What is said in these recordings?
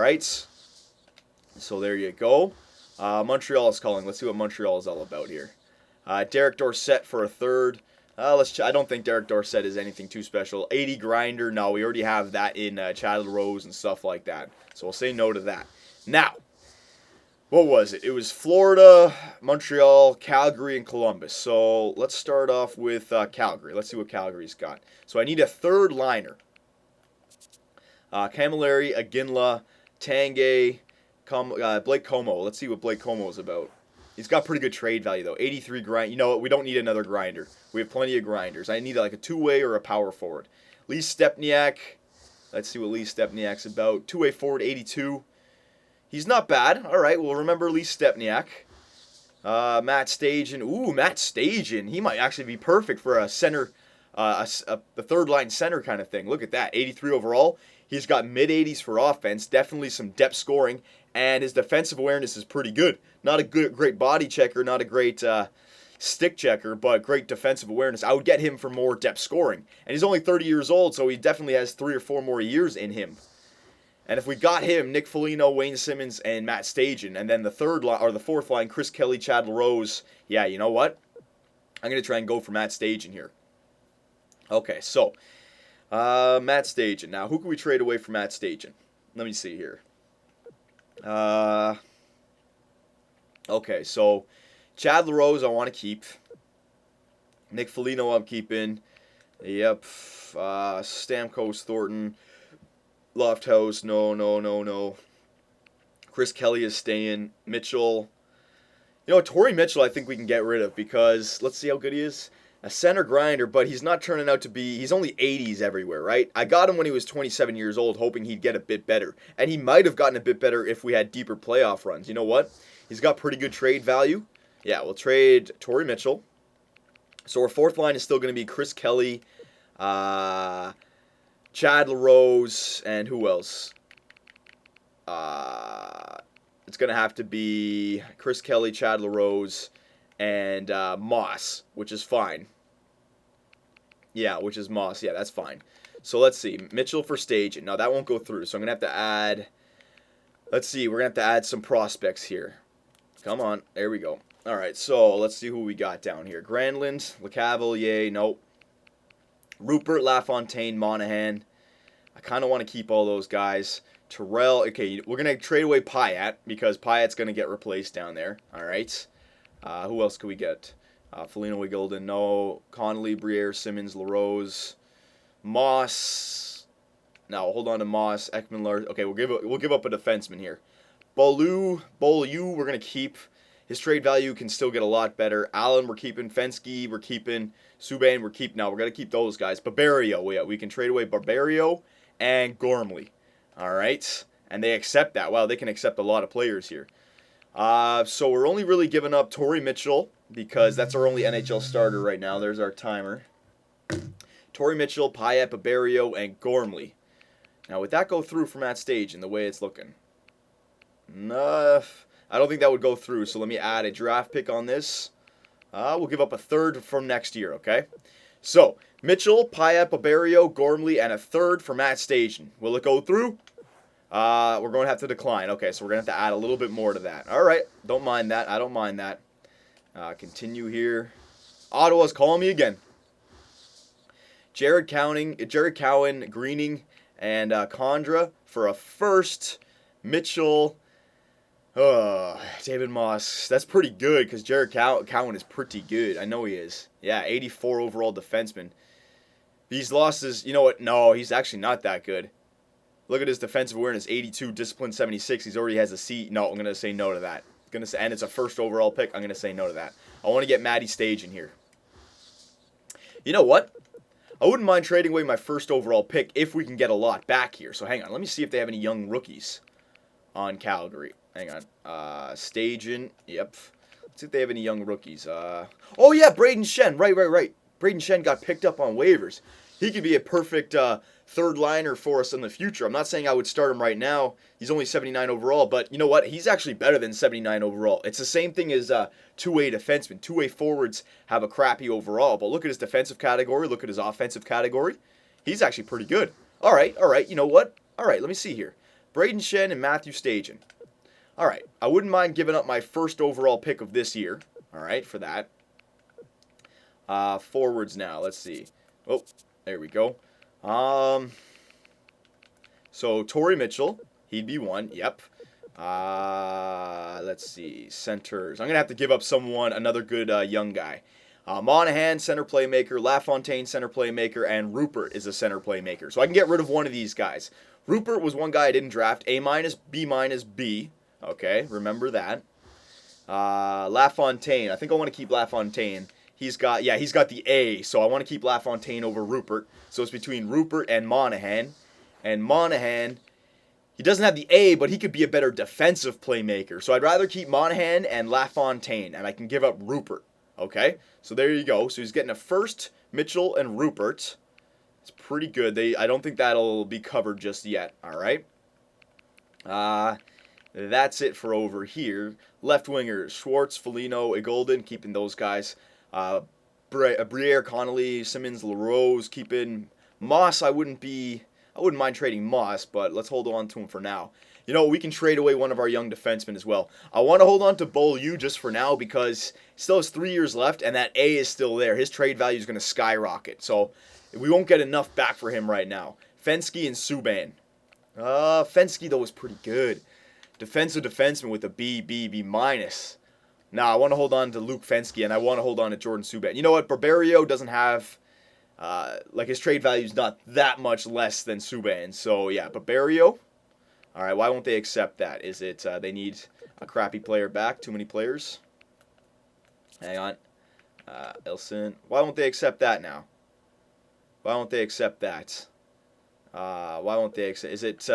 right. So there you go. Montreal is calling. Let's see what Montreal is all about here. Derek Dorsett for a third. I don't think Derek Dorsett is anything too special. 80 grinder. No, we already have that in Chad Rose and stuff like that. So we'll say no to that. Now, what was it? It was Florida, Montreal, Calgary, and Columbus. So let's start off with Calgary. Let's see what Calgary's got. So I need a third liner. Camilleri, Aginla, Tanguay, Blake Como. Let's see what Blake Como is about. He's got pretty good trade value, though. 83 grind. You know what? We don't need another grinder. We have plenty of grinders. I need like a two-way or a power forward. Lee Stepniak. Let's see what Lee Stepniak's about. Two-way forward, 82. He's not bad. All right, we'll remember Lee Stepniak. Matt Stajan. Ooh, Matt Stajan. He might actually be perfect for a center, a third-line center kind of thing. Look at that. 83 overall. He's got mid-80s for offense. Definitely some depth scoring. And his defensive awareness is pretty good. Not a great body checker, not a great stick checker, but great defensive awareness. I would get him for more depth scoring. And he's only 30 years old, so he definitely has 3 or 4 more years in him. And if we got him, Nick Foligno, Wayne Simmons, and Matt Stajan, and then the fourth line, Chris Kelly, Chad LaRose, yeah, you know what? I'm going to try and go for Matt Stajan here. Okay, so Matt Stajan. Now, who can we trade away for Matt Stajan? Let me see here. Okay, so Chad LaRose I want to keep. Nick Foligno I'm keeping. Yep. Stamkos, Thornton, Lofthouse, no. Chris Kelly is staying. Mitchell. You know, Torrey Mitchell I think we can get rid of because, let's see how good he is. A center grinder, but he's not turning out to be, he's only 80s everywhere, right? I got him when he was 27 years old, hoping he'd get a bit better. And he might have gotten a bit better if we had deeper playoff runs. You know what? He's got pretty good trade value. Yeah, we'll trade Torrey Mitchell. So our fourth line is still going to be Chris Kelly, Chad LaRose, and who else? It's going to have to be Chris Kelly, Chad LaRose, and Moss, which is fine. Yeah, which is Moss. Yeah, that's fine. So let's see. Mitchell for Stajan. Now, that won't go through, so I'm going to have to add... Let's see. We're going to have to add some prospects here. Come on. There we go. All right, so let's see who we got down here. Granlund, LeCavalier, nope. Rupert, LaFontaine, Monahan. I kind of want to keep all those guys. Terrell, okay, we're going to trade away Pyatt because Pyatt's going to get replaced down there. All right. Who else could we get? Foligno, Wiggledon, no. Connolly, Briere, Simmons, LaRose, Moss. No, hold on to Moss, Ekman, Lars. Okay, we'll give up a defenseman here. Beaulieu, we're gonna keep. His trade value can still get a lot better. Allen, we're keeping. Fensky, we're keeping. Subban, we're keeping. Now we're gonna keep those guys. Barbario, yeah, we can trade away Barbario and Gormley. All right, and they accept that. Wow, they can accept a lot of players here. So we're only really giving up Torrey Mitchell because that's our only NHL starter right now. There's our timer. Torrey Mitchell, Pyatt, Barbario, and Gormley. Now, would that go through for Matt Stajan the way it's looking? No, I don't think that would go through, so let me add a draft pick on this. We'll give up a third from next year, okay? So, Mitchell, Pyatt, Barbario, Gormley, and a third for Matt Stajan. Will it go through? We're going to have to decline. Okay, so we're going to have to add a little bit more to that. All right, don't mind that. I don't mind that. Continue here. Ottawa's calling me again. Jared Cowan, Greening, and Condra for a first. Mitchell, David Moss. That's pretty good because Jared Cowan is pretty good. I know he is. Yeah, 84 overall defenseman. These losses, you know what? No, he's actually not that good. Look at his defensive awareness, 82, discipline 76. He already has a C. No, I'm going to say no to that. And it's a first overall pick. I'm going to say no to that. I want to get Matty Stage in here. You know what? I wouldn't mind trading away my first overall pick if we can get a lot back here. So hang on. Let me see if they have any young rookies on Calgary. Hang on. Stajan. Yep. Let's see if they have any young rookies. Oh, yeah, Braden Shen. Right. Braden Shen got picked up on waivers. He could be a perfect third liner for us in the future. I'm not saying I would start him right now. He's only 79 overall, but you know what? He's actually better than 79 overall. It's the same thing as two-way defensemen. Two-way forwards have a crappy overall, but look at his defensive category. Look at his offensive category. He's actually pretty good. All right. You know what? All right, let me see here. Braden Shen and Matthew Stajan. All right, I wouldn't mind giving up my first overall pick of this year. All right, for that. Forwards now. Let's see. Oh, there we go. So Torrey Mitchell, he'd be one. Yep. Let's see. Centers. I'm going to have to give up another good young guy. Monahan, center playmaker. LaFontaine, center playmaker. And Rupert is a center playmaker. So I can get rid of one of these guys. Rupert was one guy I didn't draft. A-, B-, B. Okay, remember that. LaFontaine. I think I want to keep LaFontaine. He's got the A, so I want to keep LaFontaine over Rupert. So it's between Rupert and Monahan. And Monahan, he doesn't have the A, but he could be a better defensive playmaker. So I'd rather keep Monahan and LaFontaine, and I can give up Rupert. Okay? So there you go. So he's getting a first, Mitchell and Rupert. It's pretty good. I don't think that'll be covered just yet. All right? That's it for over here. Left wingers, Schwartz, Foligno, Igolden, keeping those guys. Briere, Connolly, Simmons, LaRose, keeping Moss. I wouldn't mind trading Moss, but let's hold on to him for now. You know, we can trade away one of our young defensemen as well. I want to hold on to Beaulieu just for now because he still has 3 years left, and that A is still there. His trade value is going to skyrocket, so we won't get enough back for him right now. Fensky and Subban. Fensky, though, is pretty good. Defensive defenseman with a B minus. Nah, I want to hold on to Luke Fensky, and I want to hold on to Jordan Subban. You know what? Barberio doesn't have, his trade value is not that much less than Subban. So, yeah, Barberio. All right, why won't they accept that? Is it they need a crappy player back? Too many players? Hang on. Elson. Why won't they accept that now? Why won't they accept that? Why won't they accept? Is it...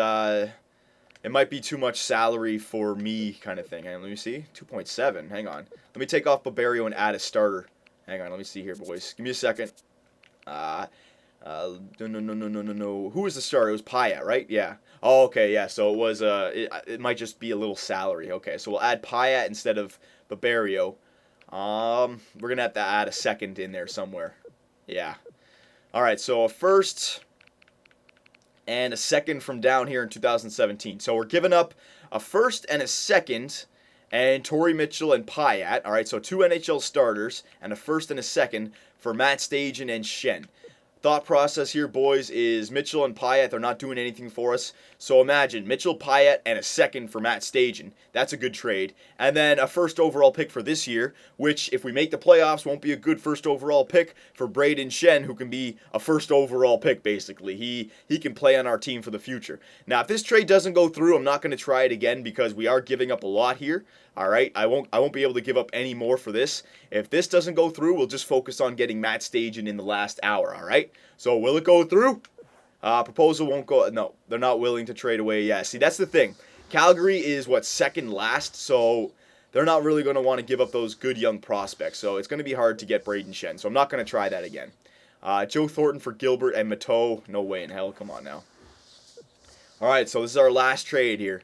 It might be too much salary for me kind of thing. Hang on, let me see. 2.7. Hang on. Let me take off Barberio and add a starter. Hang on, let me see here, boys. Give me a second. No. Who was the starter? It was Pyatt, right? Yeah. Oh, okay, yeah. So it was, it might just be a little salary. Okay, so we'll add Pyatt instead of Barberio. We're going to have to add a second in there somewhere. Yeah. All right, so a first... and a second from down here in 2017. So we're giving up a first and a second, and Torrey Mitchell and Pyatt. All right, so 2 NHL starters and a first and a second for Matt Stajan and Shen. Thought process here, boys, is Mitchell and Pyatt, they're not doing anything for us. So imagine Mitchell, Pyatt, and a second for Matt Stajan. That's a good trade. And then a first overall pick for this year, which, if we make the playoffs, won't be a good first overall pick for Braden Shen, who can be a first overall pick, basically. He can play on our team for the future. Now, if this trade doesn't go through, I'm not going to try it again because we are giving up a lot here. All right, I won't be able to give up any more for this. If this doesn't go through, we'll just focus on getting Matt Stajan in the last hour, all right? So will it go through? Proposal won't go. No, they're not willing to trade away. Yeah, see, that's the thing. Calgary is, second last, so they're not really going to want to give up those good young prospects. So it's going to be hard to get Braden Shen, so I'm not going to try that again. Joe Thornton for Gilbert and Mateau. No way in hell. Come on now. All right, so this is our last trade here.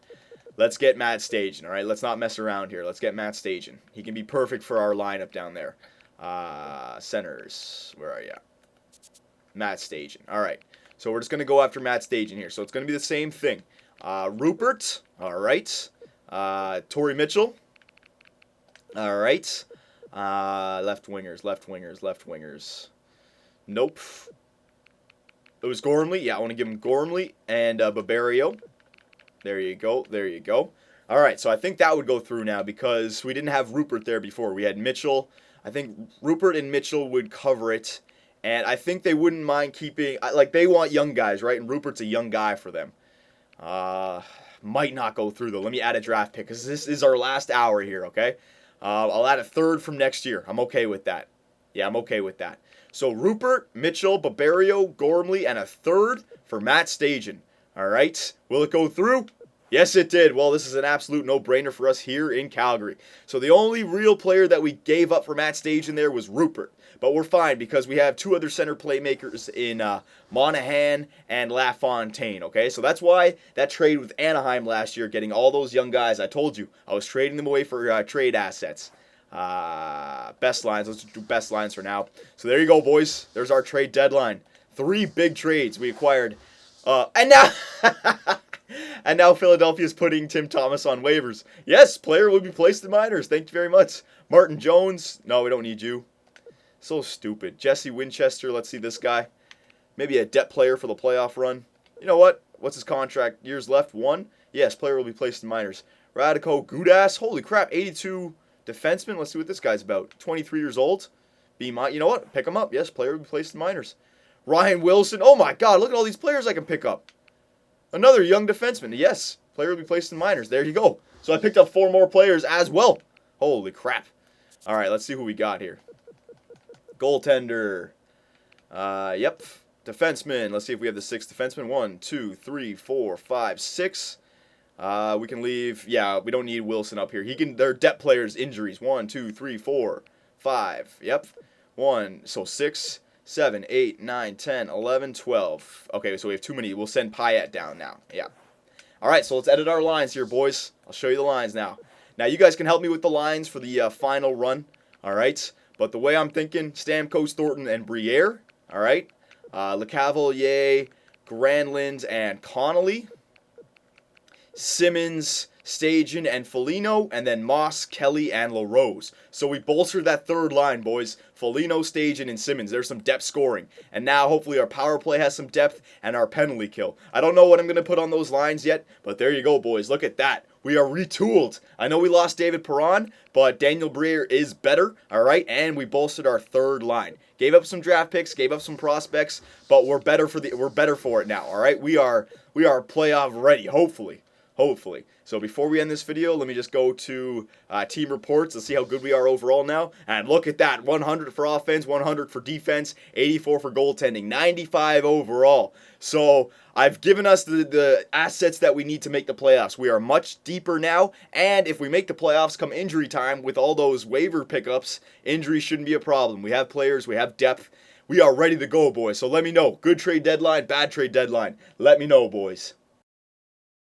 Let's get Matt Stajan, all right? Let's not mess around here. Let's get Matt Stajan. He can be perfect for our lineup down there. Centers. Where are you? Matt Stajan. All right. So we're just going to go after Matt Stajan here. So it's going to be the same thing. Rupert. All right. Torrey Mitchell. All right. Left wingers. Nope. It was Gormley. Yeah, I want to give him Gormley and Barberio. There you go. All right, so I think that would go through now because we didn't have Rupert there before. We had Mitchell. I think Rupert and Mitchell would cover it. And I think they wouldn't mind keeping... they want young guys, right? And Rupert's a young guy for them. Might not go through, though. Let me add a draft pick because this is our last hour here, okay? I'll add a third from next year. I'm okay with that. Yeah, I'm okay with that. So Rupert, Mitchell, Barberio, Gormley, and a third for Matt Stajan. All right. Will it go through? Yes, it did. Well, this is an absolute no-brainer for us here in Calgary. So the only real player that we gave up for Matt Stajan there was Rupert. But we're fine because we have 2 other center playmakers in Monahan and LaFontaine, okay? So that's why that trade with Anaheim last year, getting all those young guys, I told you, I was trading them away for trade assets. Best lines. Let's do best lines for now. So there you go, boys. There's our trade deadline. 3 big trades we acquired. And now... And now Philadelphia's putting Tim Thomas on waivers. Yes, player will be placed in minors. Thank you very much. Martin Jones. No, we don't need you. So stupid. Jesse Winchester. Let's see this guy. Maybe a depth player for the playoff run. You know what? What's his contract? Years left? 1? Yes, player will be placed in minors. Radico Gudas. Holy crap. 82 defenseman. Let's see what this guy's about. 23 years old. You know what? Pick him up. Yes, player will be placed in minors. Ryan Wilson. Oh my god, look at all these players I can pick up. Another young defenseman. Yes, player will be placed in minors. There you go. So I picked up 4 more players as well. Holy crap. All right, let's see who we got here. Goaltender. Yep. Defenseman. Let's see if we have the 6 defensemen. 1, 2, 3, 4, 5, 6. We can leave. Yeah, we don't need Wilson up here. They're depth players. Injuries. 1, 2, 3, 4, 5. Yep. 1. So 6, 7, 8, 9, 10, 11, 12. Okay, so we have too many. We'll send Payet down now. Yeah. All right, so let's edit our lines here, boys. I'll show you the lines now. Now, you guys can help me with the lines for the final run. All right. But the way I'm thinking, Stamkos, Thornton, and Briere. All right. LeCavalier, Granlund, and Connolly. Simmons, Stajan, and Foligno, and then Moss, Kelly, and LaRose. So we bolstered that third line, boys. Foligno, Stajan, and Simmons. There's some depth scoring. And now, hopefully, our power play has some depth, and our penalty kill. I don't know what I'm going to put on those lines yet, but there you go, boys. Look at that. We are retooled. I know we lost David Perron, but Daniel Briere is better, all right? And we bolstered our third line. Gave up some draft picks, gave up some prospects, but we're better for it now, all right? We are playoff ready, hopefully. Hopefully. So before we end this video, let me just go to team reports. Let's see how good we are overall now. And look at that. 100 for offense, 100 for defense, 84 for goaltending, 95 overall. So I've given us the assets that we need to make the playoffs. We are much deeper now. And if we make the playoffs come injury time with all those waiver pickups, injury shouldn't be a problem. We have players. We have depth. We are ready to go, boys. So let me know. Good trade deadline, bad trade deadline. Let me know, boys.